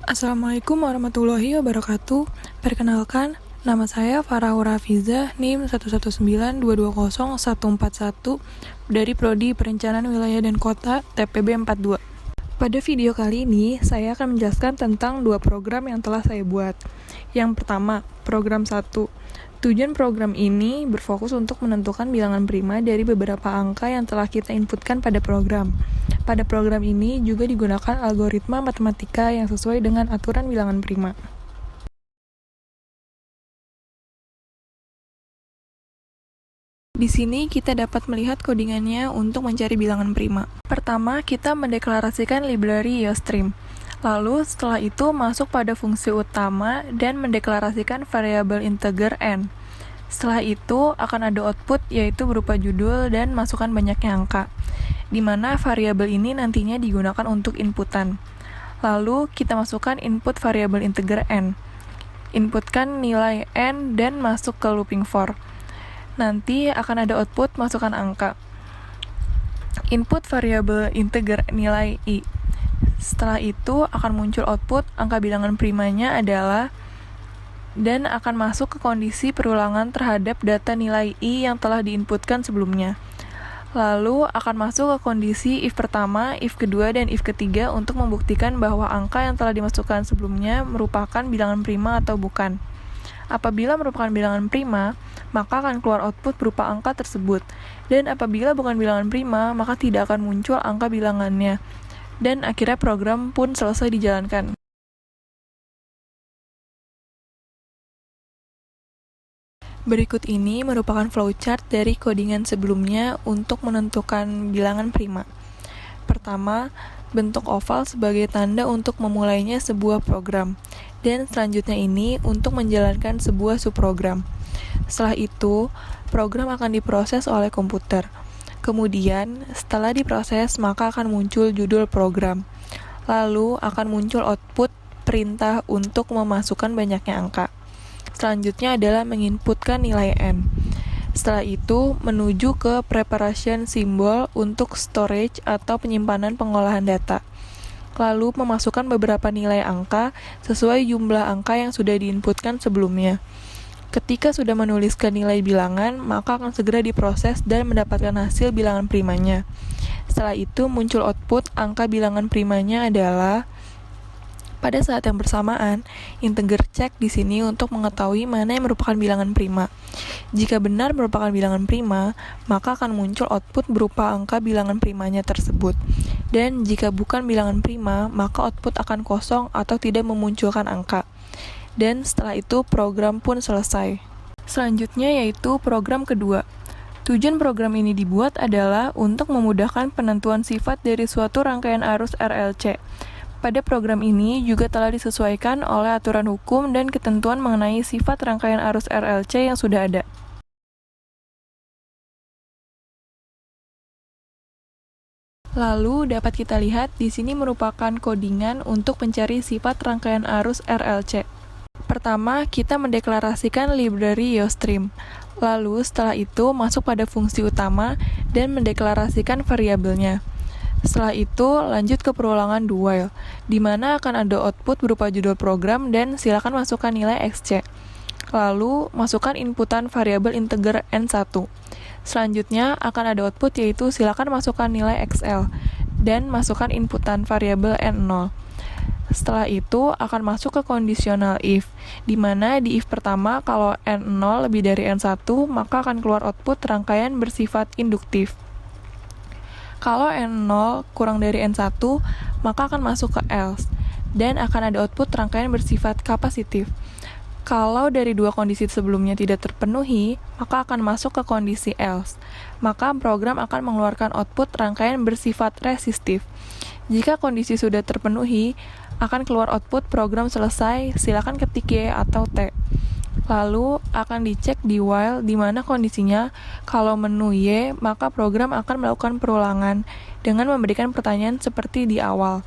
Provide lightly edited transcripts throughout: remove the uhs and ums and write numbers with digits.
Assalamualaikum warahmatullahi wabarakatuh. Perkenalkan, nama saya Farah Rafizah, NIM 119220141 dari Prodi Perencanaan Wilayah dan Kota TPB 42. Pada video kali ini, saya akan menjelaskan tentang dua program yang telah saya buat. Yang pertama, program 1. Tujuan program ini berfokus untuk menentukan bilangan prima dari beberapa angka yang telah kita inputkan pada program. Pada program ini juga digunakan algoritma matematika yang sesuai dengan aturan bilangan prima. Di sini kita dapat melihat codingannya untuk mencari bilangan prima. Pertama, kita mendeklarasikan library IOStream. Lalu setelah itu masuk pada fungsi utama dan mendeklarasikan variabel integer n. Setelah itu akan ada output yaitu berupa judul dan masukkan banyaknya angka, di mana variabel ini nantinya digunakan untuk inputan. Lalu kita masukkan input variabel integer n. Inputkan nilai n dan masuk ke looping for. Nanti akan ada output masukkan angka. Input variabel integer nilai i. Setelah itu akan muncul output angka bilangan primanya adalah dan akan masuk ke kondisi perulangan terhadap data nilai i yang telah diinputkan sebelumnya. Lalu akan masuk ke kondisi if pertama, if kedua, dan if ketiga untuk membuktikan bahwa angka yang telah dimasukkan sebelumnya merupakan bilangan prima atau bukan. Apabila merupakan bilangan prima, maka akan keluar output berupa angka tersebut. Dan apabila bukan bilangan prima, maka tidak akan muncul angka bilangannya. Dan akhirnya program pun selesai dijalankan. Berikut ini merupakan flowchart dari codingan sebelumnya untuk menentukan bilangan prima. Pertama, bentuk oval sebagai tanda untuk memulainya sebuah program. Dan selanjutnya ini untuk menjalankan sebuah subprogram. Setelah itu, program akan diproses oleh komputer. Kemudian, setelah diproses, maka akan muncul judul program. Lalu, akan muncul output perintah untuk memasukkan banyaknya angka. Selanjutnya adalah menginputkan nilai n. Setelah itu, menuju ke preparation symbol untuk storage atau penyimpanan pengolahan data. Lalu, memasukkan beberapa nilai angka sesuai jumlah angka yang sudah diinputkan sebelumnya. Ketika sudah menuliskan nilai bilangan, maka akan segera diproses dan mendapatkan hasil bilangan primanya. Setelah itu muncul output angka bilangan primanya adalah pada saat yang bersamaan, integer check di sini untuk mengetahui mana yang merupakan bilangan prima. Jika benar merupakan bilangan prima, maka akan muncul output berupa angka bilangan primanya tersebut. Dan jika bukan bilangan prima, maka output akan kosong atau tidak memunculkan angka. Dan setelah itu program pun selesai. Selanjutnya yaitu program kedua. Tujuan program ini dibuat adalah untuk memudahkan penentuan sifat dari suatu rangkaian arus RLC. Pada program ini juga telah disesuaikan oleh aturan hukum dan ketentuan mengenai sifat rangkaian arus RLC yang sudah ada. Lalu dapat kita lihat di sini merupakan codingan untuk mencari sifat rangkaian arus RLC. Pertama, kita mendeklarasikan library IOStream. Lalu setelah itu masuk pada fungsi utama dan mendeklarasikan variabelnya. Setelah itu lanjut ke perulangan do while, di mana akan ada output berupa judul program dan silakan masukkan nilai xc. Lalu masukkan inputan variabel integer n1. Selanjutnya akan ada output yaitu silakan masukkan nilai xl dan masukkan inputan variabel n0. Setelah itu akan masuk ke conditional if, di mana di if pertama kalau n0 lebih dari n1 maka akan keluar output rangkaian bersifat induktif. Kalau n0 kurang dari n1 maka akan masuk ke else dan akan ada output rangkaian bersifat kapasitif. Kalau dari dua kondisi sebelumnya tidak terpenuhi, maka akan masuk ke kondisi else. Maka program akan mengeluarkan output rangkaian bersifat resistif. Jika kondisi sudah terpenuhi, akan keluar output program selesai, silakan ketik Y atau T. Lalu akan dicek di while di mana kondisinya kalau menu Y, maka program akan melakukan perulangan dengan memberikan pertanyaan seperti di awal.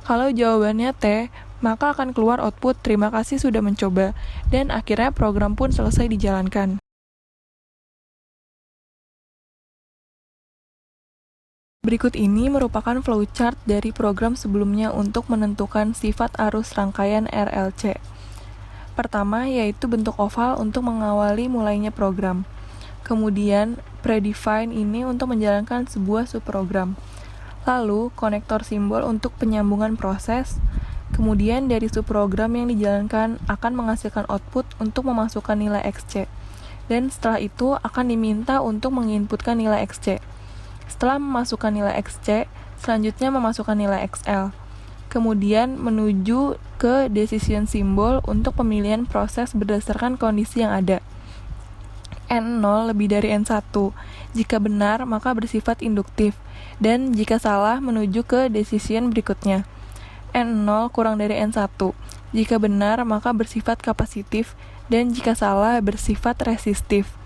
Kalau jawabannya T, maka akan keluar output terima kasih sudah mencoba dan akhirnya program pun selesai dijalankan. Berikut ini merupakan flowchart dari program sebelumnya untuk menentukan sifat arus rangkaian RLC. Pertama, yaitu bentuk oval untuk mengawali mulainya program. Kemudian, predefine ini untuk menjalankan sebuah subprogram. Lalu, konektor simbol untuk penyambungan proses. Kemudian, dari subprogram yang dijalankan akan menghasilkan output untuk memasukkan nilai XC. Dan setelah itu akan diminta untuk menginputkan nilai XC. Setelah memasukkan nilai XC, selanjutnya memasukkan nilai XL. Kemudian menuju ke decision symbol untuk pemilihan proses berdasarkan kondisi yang ada. N0 lebih dari N1. Jika benar, maka bersifat induktif. Dan jika salah, menuju ke decision berikutnya. N0 kurang dari N1. Jika benar, maka bersifat kapasitif. Dan jika salah, bersifat resistif.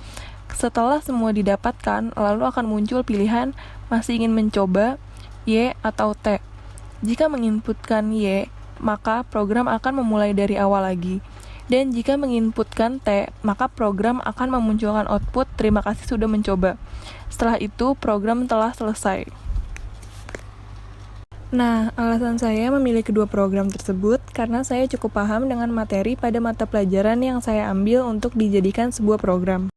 Setelah semua didapatkan, lalu akan muncul pilihan masih ingin mencoba, Y atau T. Jika menginputkan Y, maka program akan memulai dari awal lagi. Dan jika menginputkan T, maka program akan memunculkan output terima kasih sudah mencoba. Setelah itu, program telah selesai. Nah, alasan saya memilih kedua program tersebut karena saya cukup paham dengan materi pada mata pelajaran yang saya ambil untuk dijadikan sebuah program.